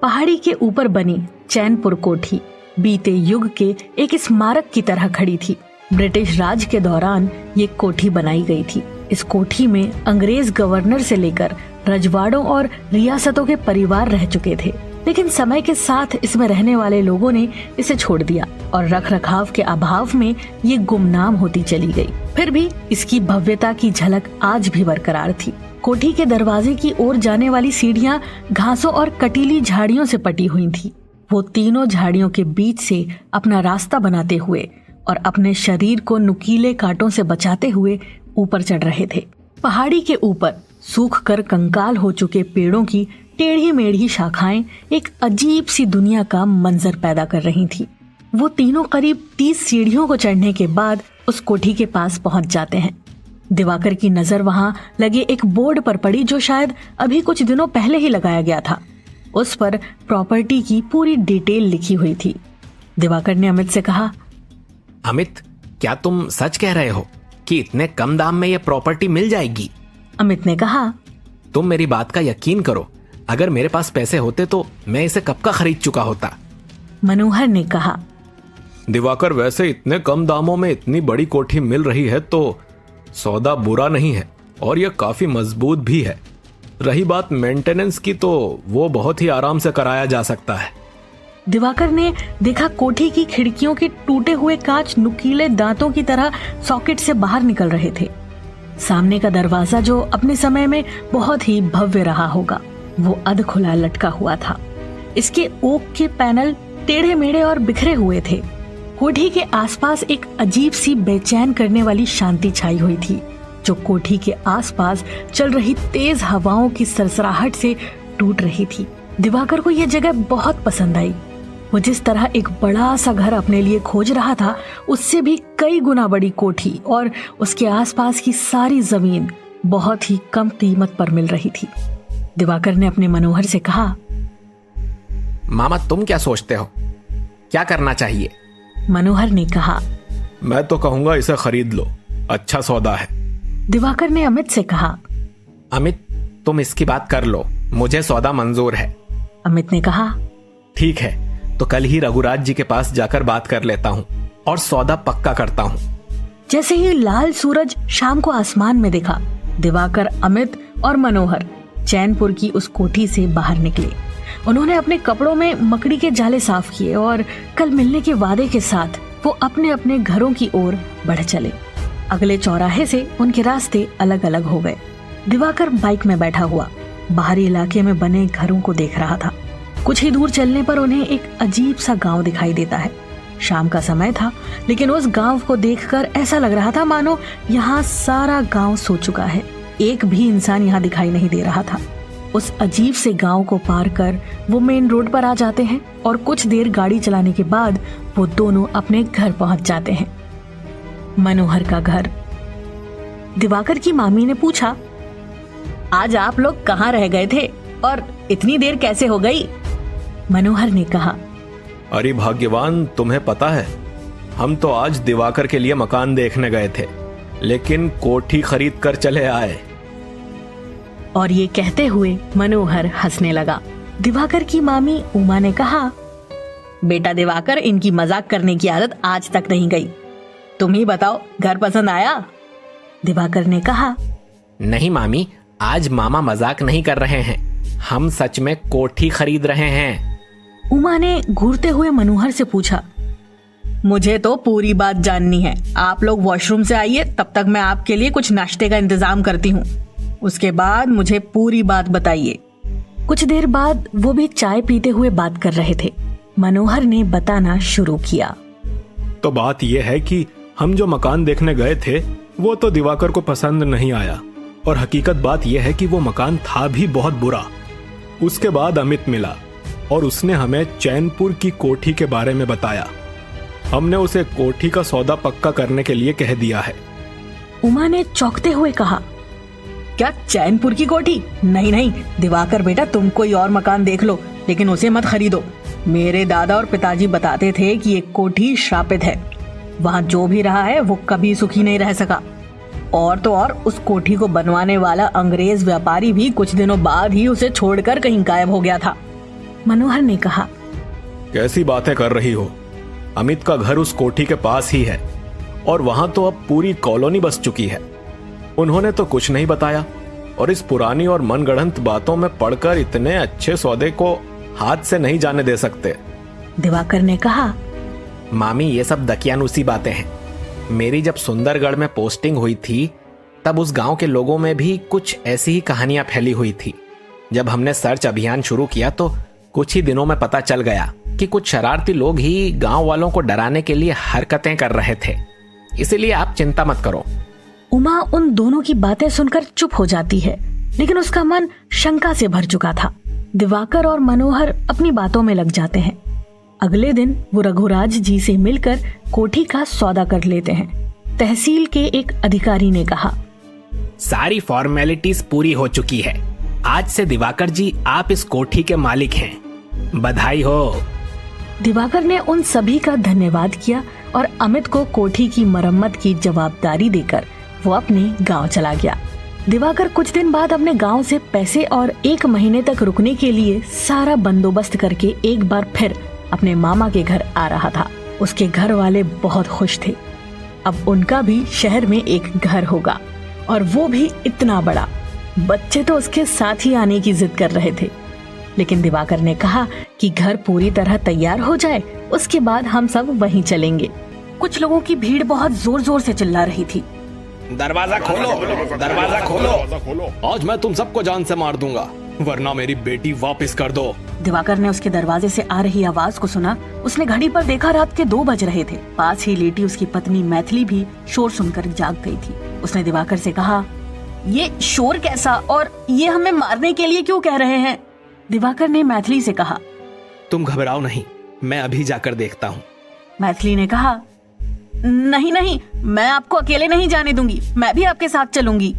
पहाड़ी के ऊपर बनी चैनपुर कोठी बीते युग के एक स्मारक की तरह खड़ी थी। ब्रिटिश राज के दौरान ये कोठी बनाई गई थी। इस कोठी में अंग्रेज गवर्नर से लेकर रजवाड़ों और रियासतों के परिवार रह चुके थे, लेकिन समय के साथ इसमें रहने वाले लोगों ने इसे छोड़ दिया और रख रखाव के अभाव में ये गुमनाम होती चली गई। फिर भी इसकी भव्यता की झलक आज भी बरकरार थी। कोठी के दरवाजे की ओर जाने वाली सीढ़ियां घासों और कटीली झाड़ियों से पटी हुई थी। वो तीनों झाड़ियों के बीच से अपना रास्ता बनाते हुए और अपने शरीर को नुकीले कांटों से बचाते हुए ऊपर चढ़ रहे थे। पहाड़ी के ऊपर सूख कर कंकाल हो चुके पेड़ों की टेढ़ी मेढ़ी शाखाएं एक अजीब सी दुनिया का मंजर पैदा कर रही थी। वो तीनों करीब 30 सीढ़ियों को चढ़ने के बाद उस कोठी के पास पहुंच जाते हैं। दिवाकर की नजर वहां लगे एक बोर्ड पर पड़ी जो शायद अभी कुछ दिनों पहले ही लगाया गया था। उस पर प्रॉपर्टी की पूरी डिटेल लिखी हुई थी। दिवाकर ने अमित से कहा, अमित, क्या तुम सच कह रहे हो कि इतने कम दाम में ये प्रॉपर्टी मिल जाएगी? अमित ने कहा, तुम मेरी बात का यकीन करो, अगर मेरे पास पैसे होते तो मैं इसे कब का खरीद चुका होता। मनोहर ने कहा, दिवाकर, वैसे इतने कम दामों में इतनी बड़ी कोठी मिल रही है तो सौदा बुरा नहीं है और यह काफी मजबूत भी है। रही बात मेंटेनेंस की तो वो बहुत ही आराम से कराया जा सकता है। दिवाकर ने देखा कोठी की खिड़कियों के टूटे हुए कांच नुकीले दांतों की तरह सॉकेट से बाहर निकल रहे थे। सामने का दरवाजा जो अपने समय में बहुत ही भव्य रहा होगा, वो अध खुला लटका हुआ था। इसके ओक के पैनल टेढ़े मेढ़े और बिखरे हुए थे। कोठी के आसपास एक अजीब सी बेचैन करने वाली शांति छाई हुई थी, जो कोठी के आसपास चल रही तेज हवाओं की सरसराहट से टूट रही थी। दिवाकर को यह जगह बहुत पसंद आई। वो जिस तरह एक बड़ा सा घर अपने लिए खोज रहा था, उससे भी कई गुना बड़ी कोठी और उसके आसपास की सारी जमीन बहुत ही कम कीमत पर मिल रही थी। दिवाकर ने अपने मनोहर से कहा, मामा, तुम क्या सोचते हो, क्या करना चाहिए? मनोहर ने कहा, मैं तो कहूंगा इसे खरीद लो, अच्छा सौदा है। दिवाकर ने अमित से कहा, अमित, तुम इसकी बात कर लो, मुझे सौदा मंजूर है। अमित ने कहा, ठीक है, तो कल ही रघुराज जी के पास जाकर बात कर लेता हूँ और सौदा पक्का करता हूँ। जैसे ही लाल सूरज शाम को आसमान में दिखा, दिवाकर, अमित और मनोहर चैनपुर की उस कोठी से बाहर निकले। उन्होंने अपने कपड़ों में मकड़ी के जाले साफ किए और कल मिलने के वादे के साथ वो अपने अपने घरों की ओर बढ़ चले। अगले चौराहे से उनके रास्ते अलग अलग हो गए। दिवाकर बाइक में बैठा हुआ बाहरी इलाके में बने घरों को देख रहा था। कुछ ही दूर चलने पर उन्हें एक अजीब सा गांव दिखाई देता है। शाम का समय था, लेकिन उस गांव को देखकर ऐसा लग रहा था मानो यहाँ सारा गांव सो चुका है। एक भी इंसान यहाँ दिखाई नहीं दे रहा था। उस अजीब से गांव को पार कर वो मेन रोड पर आ जाते हैं और कुछ देर गाड़ी चलाने के बाद वो दोनों अपने घर पहुंच जाते हैं। मनोहर का घर। दिवाकर की मामी ने पूछा, आज आप लोग कहाँ रह गए थे और इतनी देर कैसे हो गई? मनोहर ने कहा, अरे भाग्यवान, तुम्हें पता है, हम तो आज दिवाकर के लिए मकान देखने गए थे, लेकिन कोठी खरीद कर चले आए। और ये कहते हुए मनोहर हंसने लगा। दिवाकर की मामी उमा ने कहा, बेटा दिवाकर, इनकी मजाक करने की आदत आज तक नहीं गई। तुम ही बताओ, घर पसंद आया? दिवाकर ने कहा, नहीं मामी, आज मामा मजाक नहीं कर रहे हैं, हम सच में कोठी खरीद रहे हैं। उमा ने घूरते हुए मनोहर से पूछा, मुझे तो पूरी बात जाननी है। आप लोग वॉशरूम से आइए, तब तक मैं आपके लिए कुछ नाश्ते का इंतजाम करती हूँ। उसके बाद मुझे पूरी बात बताइए। कुछ देर बाद वो भी चाय पीते हुए बात कर रहे थे। मनोहर ने बताना शुरू किया, तो बात यह है कि हम जो मकान देखने गए थे वो तो दिवाकर को पसंद नहीं आया, और हकीकत बात यह है कि वो मकान था भी बहुत बुरा। उसके बाद अमित मिला और उसने हमें चैनपुर की कोठी के बारे में बताया। हमने उसे कोठी का सौदा पक्का करने के लिए कह दिया है। उमा ने चौंकते हुए कहा, क्या चैनपुर की कोठी? नहीं नहीं दिवाकर बेटा, तुम कोई और मकान देख लो, लेकिन उसे मत खरीदो। मेरे दादा और पिताजी बताते थे कि ये कोठी श्रापित है। वहाँ जो भी रहा है वो कभी सुखी नहीं रह सका। और तो और उस कोठी को बनवाने वाला अंग्रेज व्यापारी भी कुछ दिनों बाद ही उसे छोड़कर कहीं गायब हो गया था। मनोहर ने कहा, कैसी बातें कर रही हो? अमित का घर उस कोठी के पास ही है और वहां तो अब पूरी कॉलोनी बस चुकी है। उन्होंने तो कुछ नहीं बताया और इस पुरानी और मनगढ़ंत बातों में पड़कर इतने अच्छे सौदे को हाथ से नहीं जाने दे सकते। दिवाकर ने कहा, मामी ये सब दकियानुसी बातें हैं। मेरी जब सुंदरगढ़ में पोस्टिंग हुई थी तब उस गांव के लोगों में भी कुछ ऐसी ही कहानियां फैली हुई थी। जब हमने सर्च अभियान शुरू किया तो कुछ ही दिनों में पता चल गया कि कुछ शरारती लोग ही गांव वालों को डराने के लिए हरकतें कर रहे थे। इसीलिए आप चिंता मत करो। उमा उन दोनों की बातें सुनकर चुप हो जाती है, लेकिन उसका मन शंका से भर चुका था। दिवाकर और मनोहर अपनी बातों में लग जाते हैं। अगले दिन वो रघुराज जी से मिलकर कोठी का सौदा कर लेते हैं। तहसील के एक अधिकारी ने कहा, सारी फॉर्मेलिटीज पूरी हो चुकी है। आज से दिवाकर जी आप इस कोठी के मालिक हैं। बधाई हो। दिवाकर ने उन सभी का धन्यवाद किया और अमित को कोठी की मरम्मत की जवाबदारी देकर वो अपने गांव चला गया। दिवाकर कुछ दिन बाद अपने गांव से पैसे और 1 महीने तक रुकने के लिए सारा बंदोबस्त करके एक बार फिर अपने मामा के घर आ रहा था। उसके घर वाले बहुत खुश थे। अब उनका भी शहर में एक घर होगा और वो भी इतना बड़ा। बच्चे तो उसके साथ ही आने की जिद कर रहे थे, लेकिन दिवाकर ने कहा कि घर पूरी तरह तैयार हो जाए, उसके बाद हम सब वहीं चलेंगे। कुछ लोगों की भीड़ बहुत जोर जोर से चिल्ला रही थी, दरवाजा खोलो, दरवाजा खोलो। आज मैं तुम सबको जान से मार दूंगा, वरना मेरी बेटी वापस कर दो। दिवाकर ने उसके दरवाजे से आ रही आवाज को सुना। उसने घड़ी पर देखा, रात के 2 बज रहे थे। पास ही लेटी उसकी पत्नी मैथिली भी शोर सुनकर जाग गई थी। उसने दिवाकर से कहा, ये शोर कैसा और ये हमें मारने के लिए क्यों कह रहे हैं? दिवाकर ने मैथिली से कहा, तुम घबराओ नहीं, मैं अभी जाकर देखता हूँ। मैथिली ने कहा, नहीं नहीं, मैं आपको अकेले नहीं जाने दूंगी, मैं भी आपके साथ चलूंगी।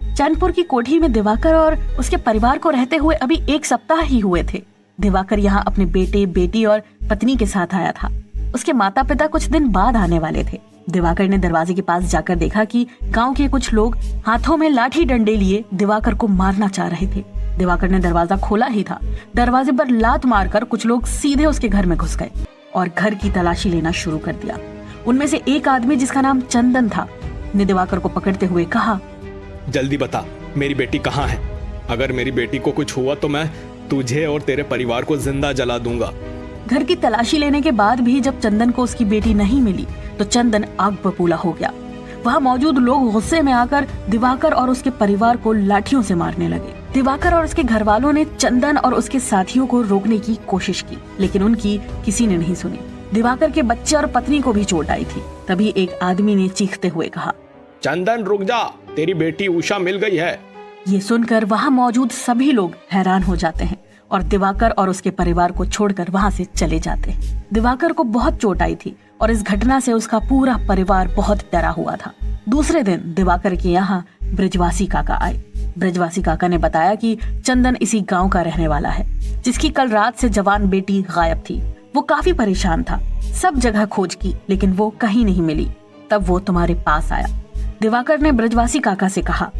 चैनपुर की कोठी में दिवाकर और उसके परिवार को रहते हुए अभी 1 सप्ताह ही हुए थे। दिवाकर यहाँ अपने बेटे, बेटी और पत्नी के साथ आया था। उसके माता पिता कुछ दिन बाद आने वाले थे। दिवाकर ने दरवाजे के पास जाकर देखा कि गांव के कुछ लोग हाथों में लाठी डंडे लिए दिवाकर को मारना चाह रहे थे। दिवाकर ने दरवाजा खोला ही था, दरवाजे पर लात मारकर कुछ लोग सीधे उसके घर में घुस गए और घर की तलाशी लेना शुरू कर दिया। उनमें से एक आदमी, जिसका नाम चंदन था, ने दिवाकर को पकड़ते हुए कहा, जल्दी बता, मेरी बेटी कहाँ है? अगर मेरी बेटी को कुछ हुआ तो मैं तुझे और तेरे परिवार को जिंदा जला दूंगा। घर की तलाशी लेने के बाद भी जब चंदन को उसकी बेटी नहीं मिली तो चंदन आग बबूला हो गया। वहाँ मौजूद लोग गुस्से में आकर दिवाकर और उसके परिवार को लाठियों से मारने लगे। दिवाकर और उसके घर वालों ने चंदन और उसके साथियों को रोकने की कोशिश की, लेकिन उनकी किसी ने नहीं सुनी। दिवाकर के बच्चे और पत्नी को भी चोट आई थी। तभी एक आदमी ने चीखते हुए कहा, चंदन रुक जा, तेरी बेटी उषा मिल गई है। ये सुनकर वहाँ मौजूद सभी लोग हैरान हो जाते हैं और दिवाकर और उसके परिवार को छोड़कर वहाँ से चले जाते हैं। दिवाकर को बहुत चोट आई थी और इस घटना से उसका पूरा परिवार बहुत डरा हुआ था। दूसरे दिन दिवाकर के यहाँ ब्रजवासी काका आए। ब्रजवासी काका ने बताया कि चंदन इसी गांव का रहने वाला है, जिसकी कल रात से जवान बेटी गायब थी। वो काफी परेशान था, सब जगह खोज की, लेकिन वो कहीं नहीं मिली। तब वो तुम्हारे पास आया। दिवाकर ने ब्रजवासी काका से कहा,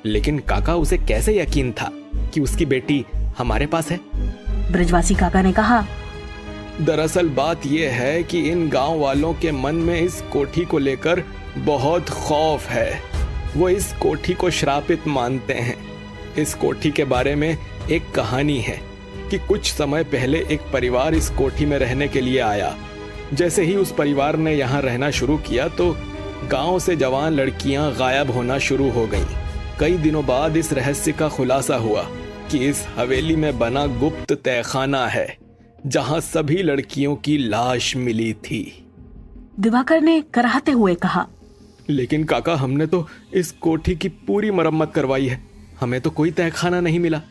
लेकिन काका, उसे कैसे यकीन था कि उसकी बेटी हमारे पास है? ब्रजवासी काका ने कहा, दरअसल बात यह है कि इन गांव वालों के मन में इस कोठी को लेकर बहुत खौफ है। वो इस कोठी को श्रापित मानते हैं। इस कोठी के बारे में एक कहानी है कि कुछ समय पहले एक परिवार इस कोठी में रहने के लिए आया। जैसे ही उस परिवार ने यहाँ रहना शुरू किया तो गांव से जवान लड़कियां गायब होना शुरू हो गईं। कई दिनों बाद इस रहस्य का खुलासा हुआ कि इस हवेली में बना गुप्त तहखाना है, जहां सभी लड़कियों की लाश मिली थी। दिवाकर ने कराहते हुए कहा, लेकिन काका, हमने तो इस कोठी की पूरी मरम्मत करवाई है, हमें तो कोई तहखाना नहीं मिला।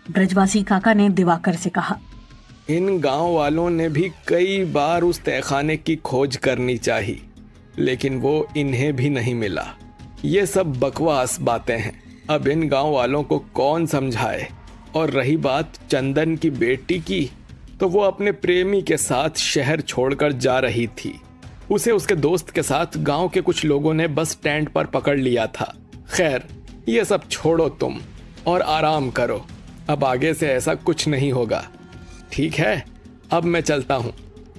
ब्रजवासी काका ने दिवाकर से कहा, इन गांव वालों ने भी कई बार उस तहखाने की खोज करनी चाहिए, लेकिन वो इन्हें भी नहीं मिला। ये सब बकवास बातें हैं। अब इन गांव वालों को कौन समझाए। और रही बात चंदन की बेटी की, तो वो अपने प्रेमी के साथ शहर छोड़कर जा रही थी। उसे उसके दोस्त के साथ गांव के कुछ लोगों ने बस स्टैंड पर पकड़ लिया था। खैर, ये सब छोड़ो तुम और आराम करो। अब आगे से ऐसा कुछ नहीं होगा। ठीक है, अब मैं चलता हूँ,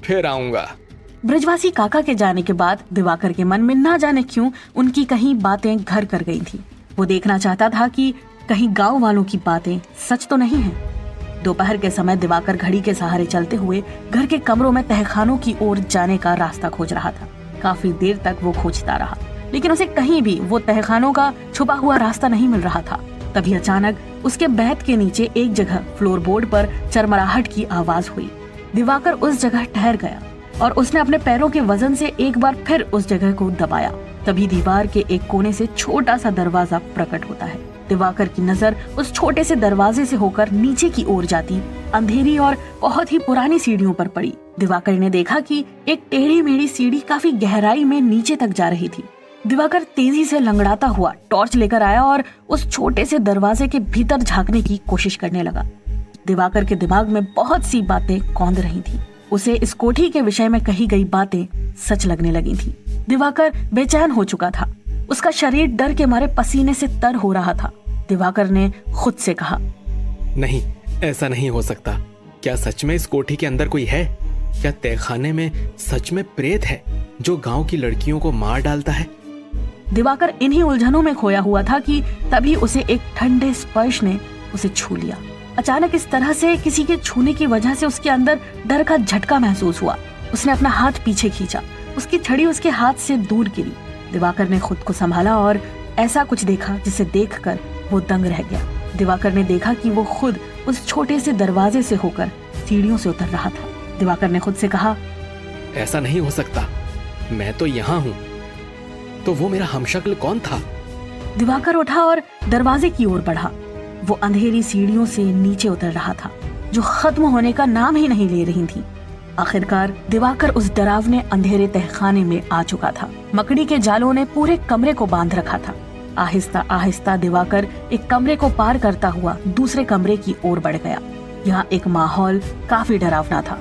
फिर आऊंगा। ब्रजवासी काका के जाने के बाद दिवाकर के मन में ना जाने क्यों उनकी कहीं बातें घर कर गई थी। वो देखना चाहता था कि कहीं गांव वालों की बातें सच तो नहीं है। दोपहर के समय दिवाकर घड़ी के सहारे चलते हुए घर के कमरों में तहखानों की ओर जाने का रास्ता खोज रहा था। काफी देर तक वो खोजता रहा, लेकिन उसे कहीं भी वो तहखानों का छुपा हुआ रास्ता नहीं मिल रहा था। तभी अचानक उसके बैत के नीचे एक जगह फ्लोरबोर्ड पर चरमराहट की आवाज हुई। दिवाकर उस जगह ठहर गया और उसने अपने पैरों के वजन से एक बार फिर उस जगह को दबाया। तभी दीवार के एक कोने से छोटा सा दरवाजा प्रकट होता है। दिवाकर की नजर उस छोटे से दरवाजे से होकर नीचे की ओर जाती अंधेरी और बहुत ही पुरानी सीढ़ियों पर पड़ी। दिवाकर ने देखा कि एक टेढ़ी मेढ़ी सीढ़ी काफी गहराई में नीचे तक जा रही थी। दिवाकर तेजी से लंगड़ाता हुआ टॉर्च लेकर आया और उस छोटे से दरवाजे के भीतर झांकने की कोशिश करने लगा। दिवाकर के दिमाग में बहुत सी बातें कौंध रही थी। उसे इस कोठी के विषय में कही गई बातें सच लगने लगी थी। दिवाकर बेचैन हो चुका था। उसका शरीर डर के मारे पसीने से तर हो रहा था। दिवाकर ने खुद से कहा, नहीं, ऐसा नहीं हो सकता। क्या सच में इस कोठी के अंदर कोई है? क्या तहखाने में सच में प्रेत है जो गांव की लड़कियों को मार डालता है? दिवाकर इन्हीं उलझनों में खोया हुआ था कि तभी उसे एक ठंडे स्पर्श ने उसे छू लिया। अचानक इस तरह से किसी के छूने की वजह से उसके अंदर डर का झटका महसूस हुआ। उसने अपना हाथ पीछे खींचा। उसकी छड़ी उसके हाथ से दूर गिरी। दिवाकर ने खुद को संभाला और ऐसा कुछ देखा जिसे देखकर वो दंग रह गया। दिवाकर ने देखा कि वो खुद उस छोटे से दरवाजे से होकर सीढ़ियों से उतर रहा था। दिवाकर ने खुद से कहा, ऐसा नहीं हो सकता, मैं तो यहाँ हूँ। तो वो मेरा हमशक्ल कौन था? दिवाकर उठा और दरवाजे की ओर बढ़ा। वो अंधेरी सीढ़ियों से नीचे उतर रहा था, जो खत्म होने का नाम ही नहीं ले रही थी। आखिरकार दिवाकर उस डरावने अंधेरे तहखाने में आ चुका था। मकड़ी के जालों ने पूरे कमरे को बांध रखा था। आहिस्ता आहिस्ता दिवाकर एक कमरे को पार करता हुआ दूसरे कमरे की ओर बढ़ गया। यहाँ एक माहौल काफी डरावना था।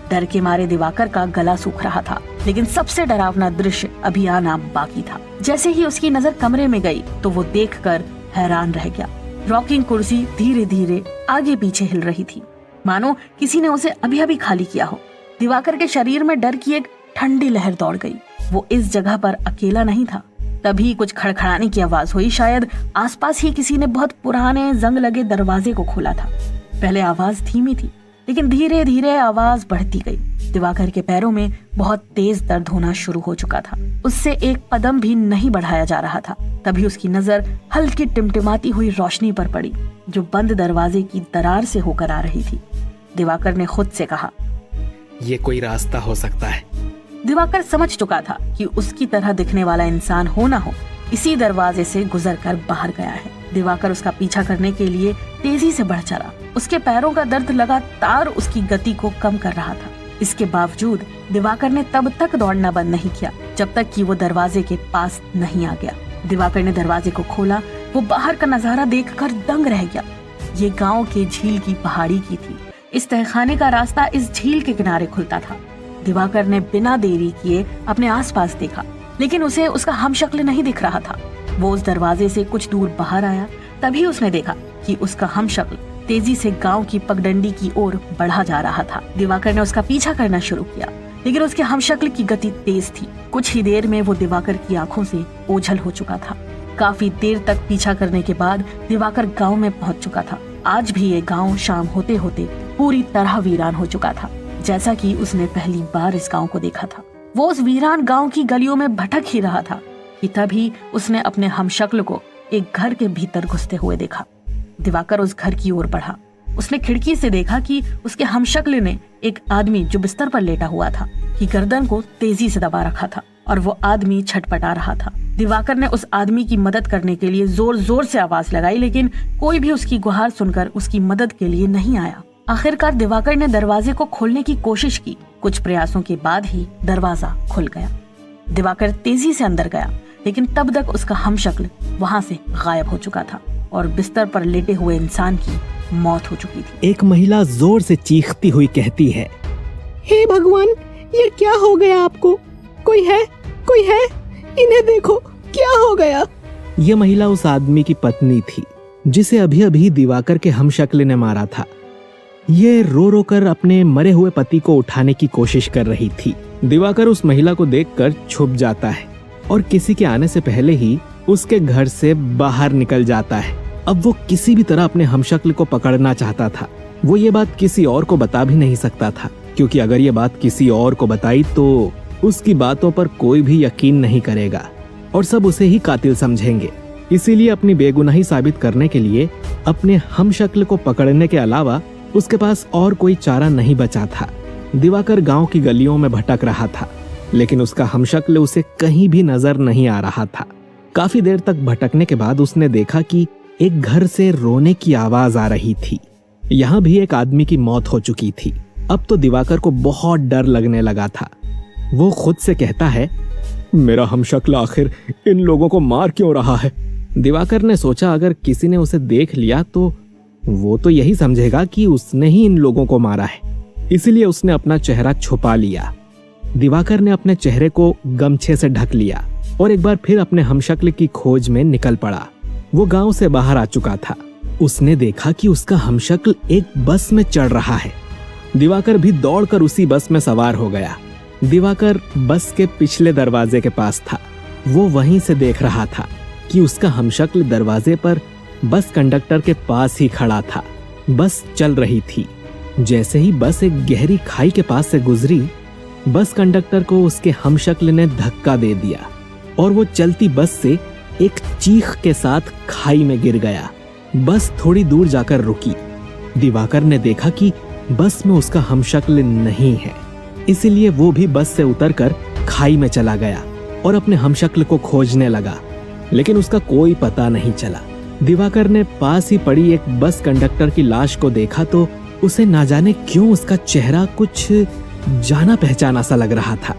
डर के मारे दिवाकर का गला सूख रहा था, लेकिन सबसे डरावना दृश्य अभी आना बाकी था। जैसे ही उसकी नजर कमरे में गई तो वो देखकर हैरान रह गया। रॉकिंग कुर्सी धीरे धीरे आगे पीछे हिल रही थी, मानो किसी ने उसे अभी अभी खाली किया हो। दिवाकर के शरीर में डर की एक ठंडी लहर दौड़ गई। वो इस जगह पर अकेला नहीं था। तभी कुछ खड़खड़ाने की आवाज हुई। शायद आसपास ही किसी ने बहुत पुराने जंग लगे दरवाजे को खोला था। पहले आवाज धीमी थी, लेकिन धीरे धीरे आवाज बढ़ती गई। दिवाकर के पैरों में बहुत तेज दर्द होना शुरू हो चुका था। उससे एक कदम भी नहीं बढ़ाया जा रहा था। तभी उसकी नजर हल्की टिमटिमाती हुई रोशनी पर पड़ी, जो बंद दरवाजे की दरार से होकर आ रही थी। दिवाकर ने खुद से कहा, ये कोई रास्ता हो सकता है। दिवाकर समझ चुका था कि उसकी तरह दिखने वाला इंसान हो ना हो, इसी दरवाजे से गुजरकर बाहर गया है। दिवाकर उसका पीछा करने के लिए तेजी से बढ़ चला। उसके पैरों का दर्द लगातार उसकी गति को कम कर रहा था। इसके बावजूद दिवाकर ने तब तक दौड़ना बंद नहीं किया जब तक कि वो दरवाजे के पास नहीं आ गया। दिवाकर ने दरवाजे को खोला। वो बाहर का नजारा देखकर दंग रह गया। ये गांव के झील की पहाड़ी की थी। इस तहखाने का रास्ता इस झील के किनारे खुलता था। दिवाकर ने बिना देरी किए अपने आसपास देखा, लेकिन उसे उसका हमशक्ल नहीं दिख रहा था। वो उस दरवाजे से कुछ दूर बाहर आया। तभी उसने देखा कि उसका हमशक्ल तेजी से गांव की पगडंडी की ओर बढ़ा जा रहा था। दिवाकर ने उसका पीछा करना शुरू किया, लेकिन उसके हमशक्ल की गति तेज थी। कुछ ही देर में वो दिवाकर की आंखों से ओझल हो चुका था। काफी देर तक पीछा करने के बाद दिवाकर गांव में पहुंच चुका था। आज भी ये गांव शाम होते होते पूरी तरह वीरान हो चुका था, जैसा कि उसने पहली बार इस गांव को देखा था। वो उस वीरान गांव की गलियों में भटक ही रहा था कि तभी उसने अपने हमशक्ल को एक घर के भीतर घुसते हुए देखा। दिवाकर उस घर की ओर बढ़ा। उसने खिड़की से देखा कि उसके हमशक्ल ने एक आदमी जो बिस्तर पर लेटा हुआ था की गर्दन को तेजी से दबा रखा था और वो आदमी छटपटा रहा था। दिवाकर ने उस आदमी की मदद करने के लिए जोर जोर से आवाज लगाई, लेकिन कोई भी उसकी गुहार सुनकर उसकी मदद के लिए नहीं आया। आखिरकार दिवाकर ने दरवाजे को खोलने की कोशिश की। कुछ प्रयासों के बाद ही दरवाजा खुल गया। दिवाकर तेजी से अंदर गया, लेकिन तब तक उसका हमशक्ल वहाँ से गायब हो चुका था और बिस्तर पर लेटे हुए इंसान की मौत हो चुकी थी। एक महिला जोर से चीखती हुई कहती है, हे भगवान, ये क्या हो गया आपको? कोई है? कोई है? इन्हें देखो, क्या हो गया? यह महिला उस आदमी की पत्नी थी जिसे अभी अभी दिवाकर के हमशक्ल ने मारा था। ये रो रो कर अपने मरे हुए पति को उठाने की कोशिश कर रही थी। दिवाकर उस महिला को देखकर छुप जाता है और किसी के आने से पहले ही उसके घर से बाहर निकल जाता है। अब वो किसी भी तरह अपने हमशक्ल को पकड़ना चाहता था। वो ये बात किसी और को बता भी नहीं सकता था, क्योंकि अगर ये बात किसी और को बताई तो उसकी बातों पर कोई भी यकीन नहीं करेगा और सब उसे ही कातिल समझेंगे। इसीलिए अपनी बेगुनाही साबित करने के लिए अपने हमशक्ल को पकड़ने के अलावा उसके पास और कोई चारा नहीं बचा था। दिवाकर गांव की गलियों में भटक रहा था, लेकिन उसका हमशक्ल उसे कहीं भी नजर नहीं आ रहा था। काफी देर तक भटकने के बाद उसने देखा कि एक घर से रोने की आवाज आ रही थी। यहाँ भी एक आदमी की मौत हो चुकी थी। अब तो दिवाकर को बहुत डर लगने लगा था। वो खुद से कहता है, मेरा हमशक्ल आखिर इन लोगों को मार क्यों रहा है? दिवाकर ने सोचा अगर किसी ने उसे देख लिया तो वो तो यही समझेगा कि उसने ही इन लोगों को मारा है। इसीलिए उसने अपना चेहरा छुपा लिया। दिवाकर ने अपने चेहरे को गमछे से ढक लिया और एक बार फिर अपने हमशक्ल की खोज में निकल पड़ा। वो गांव से बाहर आ चुका था। उसने देखा कि उसका हमशक्ल एक बस में चढ़ रहा है। दिवाकर भी दौड़कर उसी बस में सवार हो गया। दिवाकर बस के पिछले दरवाजे के पास था। वो वहीं से देख रहा था कि उसका हमशक्ल दरवाजे पर बस कंडक्टर के पास ही खड़ा था। बस चल रही थी। जैसे ही बस एक गहरी खाई के पास से गुजरी, बस कंडक्टर को उसके हमशक्ल ने धक्का दे दिया और वो चलती बस से एक चीख के साथ खाई में गिर गया। बस थोड़ी दूर जाकर रुकी। दिवाकर ने देखा कि बस में उसका हमशक्ल नहीं है, इसीलिए वो भी बस से उतरकर खाई में चला गया और अपने हमशक्ल को खोजने लगा, लेकिन उसका कोई पता नहीं चला। दिवाकर ने पास ही पड़ी एक बस कंडक्टर की लाश को देखा तो उसे ना जाने क्यों उसका चेहरा कुछ जाना पहचाना सा लग रहा था,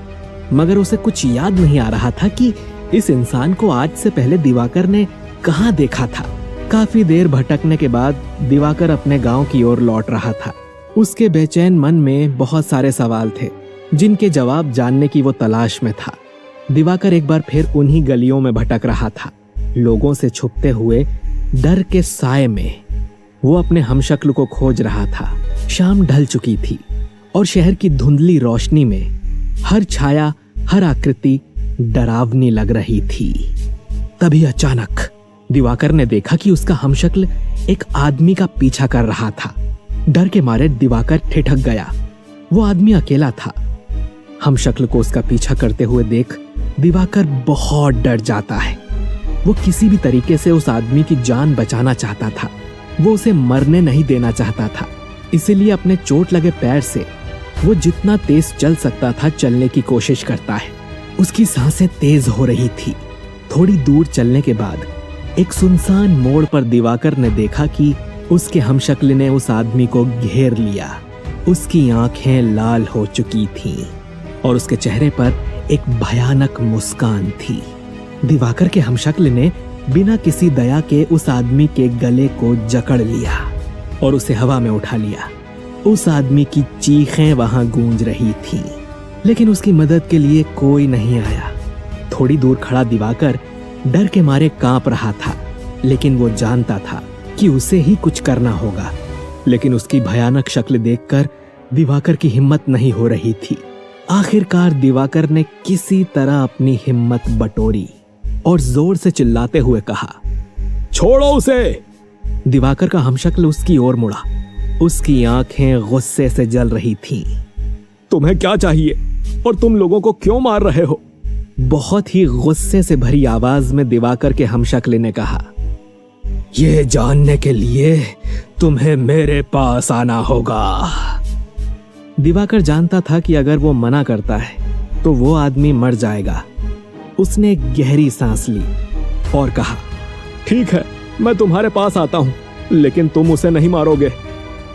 मगर उसे कुछ याद नहीं आ रहा था कि इस इंसान को आज से पहले दिवाकर ने कहाँ देखा था। काफी देर भटकने के बाद दिवाकर अपने गांव की ओर लौट रहा था। उसके बेचैन मन में बहुत सारे सवाल थे जिनके जवाब जानने की वो तलाश में था। दिवाकर एक बार फिर उन्हीं गलियों में भटक रहा था। लोगों से छुपते हुए डर के साए में वो अपने हमशक्ल को खोज रहा था। शाम ढल चुकी थी और शहर की धुंधली रोशनी में हर छाया, हर आकृति डरावनी लग रही थी। तभी अचानक दिवाकर ने देखा कि उसका हमशक्ल एक आदमी का पीछा कर रहा था। डर के मारे दिवाकर ठिठक गया। वो आदमी अकेला था। हमशक्ल को उसका पीछा करते हुए देख दिवाकर बहुत डर जाता है। वो किसी भी तरीके से उस आदमी की जान बचाना चाहता था। वो उसे मरने नहीं देना चाहता था। इसीलिए अपने चोट लगे पैर से वो जितना तेज चल सकता था चलने की कोशिश करता है। उसकी सांसें तेज हो रही थी। थोड़ी दूर चलने के बाद एक सुनसान मोड़ पर दिवाकर ने देखा कि उसके हमशक्ल ने उस आदमी को घेर लिया। उसकी आंखें लाल हो चुकी थीं और उसके चेहरे पर एक भयानक मुस्कान थी। दिवाकर के हमशक्ल ने बिना किसी दया के उस आदमी के गले को जकड़ लिया और उसे हवा में उठा लिया। उस आदमी की चीखें वहां गूंज रही थीं, लेकिन उसकी मदद के लिए कोई नहीं आया। थोड़ी दूर खड़ा दिवाकर डर के मारे कांप रहा था, लेकिन वो जानता था कि उसे ही कुछ करना होगा। लेकिन उसकी भयानक शक्ल देखकर दिवाकर की हिम्मत नहीं हो रही थी। आखिरकार दिवाकर ने किसी तरह अपनी हिम्मत बटोरी और जोर से चिल्लाते हुए कहा, छोड़ो उसे। दिवाकर का हमशक्ल उसकी ओर मुड़ा। उसकी आंखें गुस्से से जल रही थीं। तुम्हें क्या चाहिए और तुम लोगों को क्यों मार रहे हो? बहुत ही गुस्से से भरी आवाज में दिवाकर के हमशक्ल ने कहा, यह जानने के लिए तुम्हें मेरे पास आना होगा। दिवाकर जानता था कि अगर वो मना करता है तो वो आदमी मर जाएगा। उसने गहरी सांस ली और कहा, ठीक है, मैं तुम्हारे पास आता हूं, लेकिन तुम उसे नहीं मारोगे।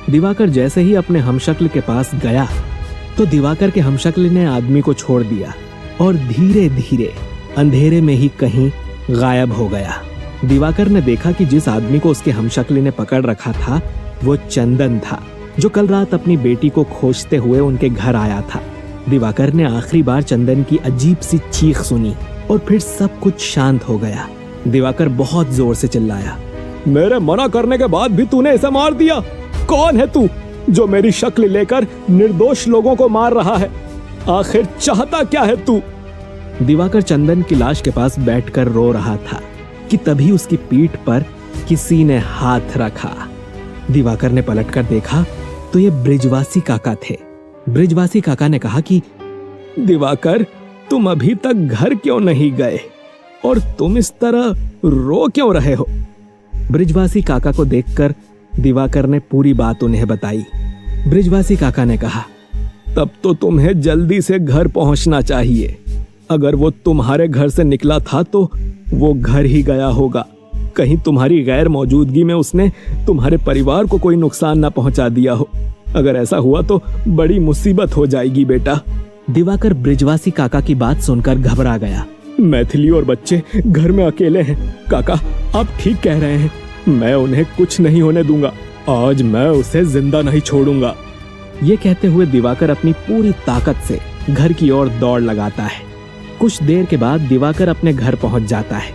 दिवाकर जैसे ही अपने हमशक्ल के पास गया तो दिवाकर के हमशक्ल ने आदमी को छोड़ दिया और धीरे धीरे अंधेरे में ही कहीं गायब हो गया। दिवाकर ने देखा कि जिस आदमी को उसके हमशक्ल ने पकड़ रखा था वो चंदन था, जो कल रात अपनी बेटी को खोजते हुए उनके घर आया था। दिवाकर ने आखिरी बार चंदन की अजीब सी चीख सुनी और फिर सब कुछ शांत हो गया। दिवाकर बहुत जोर से चिल्लाया, मेरे मना करने के बाद भी तूने इसे मार दिया। कौन है तू? जो मेरी शक्ल लेकर निर्दोष लोगों को मार रहा है? आखिर चाहता क्या है तू? दिवाकर चंदन की लाश के पास बैठकर रो रहा था कि तभी उसकी पीठ पर किसी ने हाथ रखा। दिवाकर ने पलटकर देखा तो ये ब्रिजवासी काका थे। ब्रिजवासी काका ने कहा कि दिवाकर, तुम अभी तक घर क्यों नहीं गए और तुम इस तरह रो क्यों रहे हो? ब्रिजवासी काका को देखकर दिवाकर ने पूरी बात उन्हें बताई। ब्रिजवासी काका ने कहा, तब तो तुम्हें जल्दी से घर पहुंचना चाहिए। अगर वो तुम्हारे घर से निकला था तो वो घर ही गया होगा। कहीं तुम्हारी गैर मौजूदगी में उसने तुम्हारे परिवार को कोई नुकसान ना पहुंचा दिया हो। अगर ऐसा हुआ तो बड़ी मुसीबत हो जाएगी बेटा। दिवाकर ब्रिजवासी काका की बात सुनकर घबरा गया। मैथिली और बच्चे घर में अकेले हैं। काका, आप ठीक कह रहे हैं। मैं उन्हें कुछ नहीं होने दूंगा। आज मैं उसे जिंदा नहीं छोड़ूंगा। ये कहते हुए दिवाकर अपनी पूरी ताकत से घर की ओर दौड़ लगाता है। कुछ देर के बाद दिवाकर अपने घर पहुंच जाता है।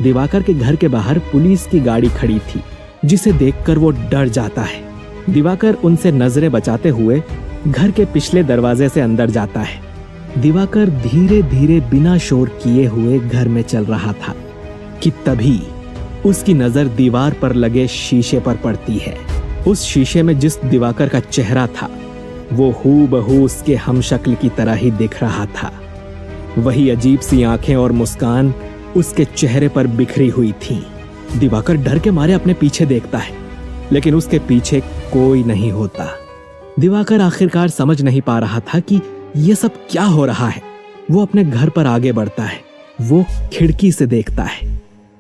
दिवाकर के घर के बाहर पुलिस की गाड़ी खड़ी थी, जिसे देखकर वो डर जाता है। दिवाकर उनसे नजरें बचाते हुए घर के पिछले दरवाजे से अंदर जाता है। दिवाकर धीरे धीरे बिना शोर किए हुए घर में चल रहा था कि तभी उसकी नजर दीवार पर लगे शीशे पर पड़ती है। उस शीशे में जिस दिवाकर का चेहरा था वो हूबहू उसके हमशक्ल की तरह ही दिख रहा था। वही अजीब सी आंखें और मुस्कान उसके चेहरे पर बिखरी हुई थी। दिवाकर डर के मारे अपने पीछे देखता है, लेकिन उसके पीछे कोई नहीं होता। दिवाकर आखिरकार समझ नहीं पा रहा था कि यह सब क्या हो रहा है। वो अपने घर पर आगे बढ़ता है। वो खिड़की से देखता है।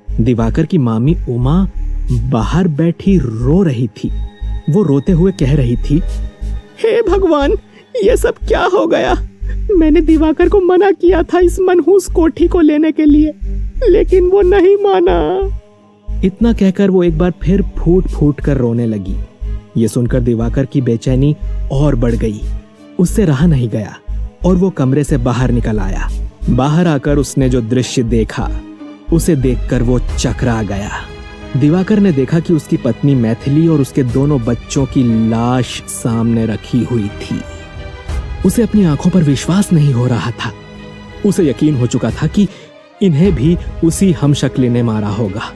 दिवाकर की मामी उमा बाहर बैठी रो रही थी। वो रोते हुए कह रही थी, हे भगवान, ये सब क्या हो गया? मैंने दिवाकर को मना किया था इस मनहूस कोठी को लेने के लिए, लेकिन वो नहीं माना। इतना कहकर वो एक बार फिर फूट फूट कर रोने लगी। ये सुनकर दिवाकर की बेचैनी और बढ़ गई। उससे रहा नहीं गया और वो कमरे से बाहर निकल आया। बाहर आकर उसने जो दृश्य देखा उसे देखकर वो चकरा गया। दिवाकर ने देखा कि उसकी पत्नी मैथिली और उसके दोनों बच्चों की लाश सामने रखी हुई थी। उसे अपनी आंखों पर विश्वास नहीं हो रहा था। उसे यकीन हो चुका था कि इन्हें भी उसी हमशक्ल ने मारा होगा।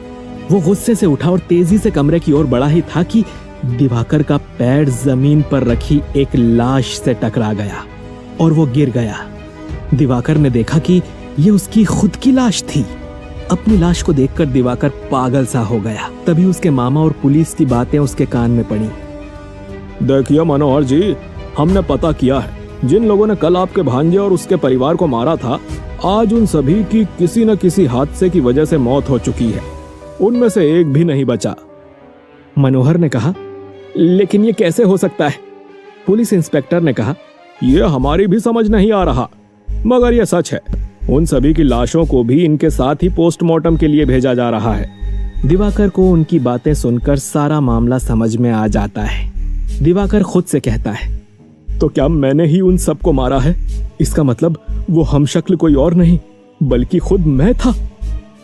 वो गुस्से से उठा और तेजी से कमरे की ओर बढ़ा ही था कि दिवाकर का पैर जमीन पर रखी एक लाश से टकरा गया और वो गिर गया। दिवाकर ने देखा कि ये उसकी खुद की लाश थी। अपनी लाश को देखकर दिवाकर पागल सा हो गया। तभी उसके मामा और पुलिस की बातें उसके कान में पड़ी। देखिए मनोहर जी, हमने पता किया है, जिन लोगों ने कल आपके भांजे और उसके परिवार को मारा था, आज उन सभी की किसी न किसी हादसे की वजह से मौत हो चुकी है। उनमें से एक भी नहीं बचा। मनोहर ने कहा, लेकिन ये कैसे हो सकता है? पुलिस इंस्पेक्टर ने कहा, यह हमारी भी समझ नहीं आ रहा, मगर यह सच है। उन सभी की लाशों को भी इनके साथ ही पोस्टमार्टम के लिए भेजा जा रहा है। दिवाकर को उनकी बातें सुनकर सारा मामला समझ में आ जाता है। दिवाकर खुद से कहता है, तो क्या मैंने ही उन सबको मारा है? इसका मतलब वो हमशक्ल कोई और नहीं बल्कि खुद मैं था।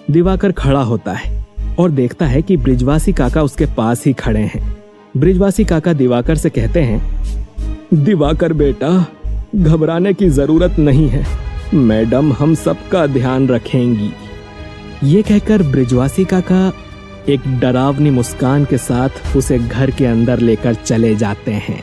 दिवाकर खड़ा होता है और देखता है कि ब्रिजवासी काका उसके पास ही खड़े हैं। ब्रिजवासी काका दिवाकर से कहते हैं, दिवाकर बेटा, घबराने की जरूरत नहीं है। मैडम हम सबका ध्यान रखेंगी। ये कहकर ब्रिजवासी काका एक डरावनी मुस्कान के साथ उसे घर के अंदर लेकर चले जाते हैं।